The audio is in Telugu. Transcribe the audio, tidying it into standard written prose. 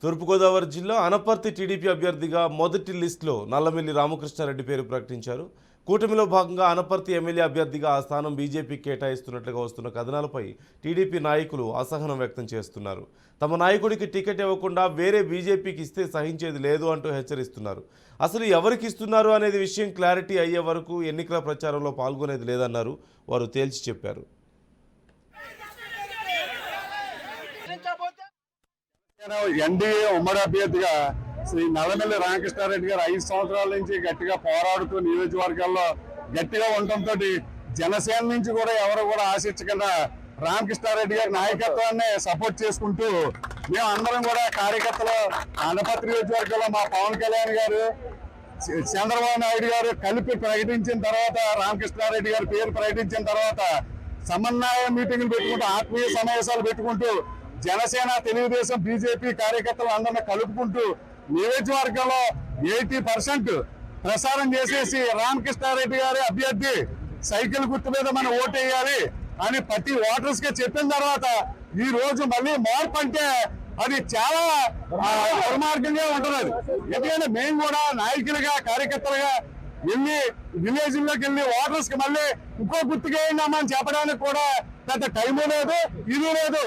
తూర్పుగోదావరి జిల్లా అనపర్తి టీడీపీ అభ్యర్థిగా మొదటి లిస్టులో నల్లమిల్లి రామకృష్ణారెడ్డి పేరు ప్రకటించారు. కూటమిలో భాగంగా అనపర్తి ఎమ్మెల్యే అభ్యర్థిగా ఆ స్థానం బీజేపీకి కేటాయిస్తున్నట్లుగా వస్తున్న కథనాలపై టీడీపీ నాయకులు అసహనం వ్యక్తం చేస్తున్నారు. తమ నాయకుడికి టికెట్ ఇవ్వకుండా వేరే బీజేపీకి ఇస్తే సహించేది లేదు అంటూ హెచ్చరిస్తున్నారు. అసలు ఎవరికి ఇస్తున్నారు అనేది విషయం క్లారిటీ అయ్యే వరకు ఎన్నికల ప్రచారంలో పాల్గొనేది లేదన్నారు. వారు తేల్చి చెప్పారు. ఎన్డీఏ ఉమ్మడి అభ్యర్థిగా శ్రీ నల్లమిల్లి రామకృష్ణారెడ్డి గారు 5 సంవత్సరాల నుంచి గట్టిగా పోరాడుతూ నియోజకవర్గాల్లో గట్టిగా ఉండటంతో జనసేన నుంచి కూడా ఎవరు కూడా ఆశించకుండా రామకృష్ణారెడ్డి గారి నాయకత్వాన్ని సపోర్ట్ చేసుకుంటూ మేము అందరం కూడా కార్యకర్తలు అనపర్తి నియోజకవర్గంలో మా పవన్ కళ్యాణ్ గారు, చంద్రబాబు నాయుడు గారు కలిపి ప్రకటించిన తర్వాత, రామకృష్ణారెడ్డి గారి పేరు ప్రకటించిన తర్వాత సమన్వయ మీటింగ్లు పెట్టుకుంటూ, ఆత్మీయ సమావేశాలు పెట్టుకుంటూ జనసేన, తెలుగుదేశం, బీజేపీ కార్యకర్తలు అందరినీ కలుపుకుంటూ నియోజకవర్గంలో 80% ప్రసారం చేసేసి రామకృష్ణారెడ్డి గారి అభ్యర్థి సైకిల్ గుర్తు మీద మనం ఓటేయాలి అని ప్రతి ఓటర్స్ గా చెప్పిన తర్వాత ఈ రోజు మళ్ళీ మార్పు అంటే అది చాలా దుర్మార్గంగా ఉంటున్నది. ఎందుకంటే మేము కూడా నాయకులుగా, కార్యకర్తలుగా వెళ్ళి విలేజ్ లోకి వెళ్ళి ఓటర్స్ కి మళ్ళీ ఇంకో గుర్తుగా వేయండి చెప్పడానికి కూడా పెద్ద టైము లేదు, ఇది లేదు.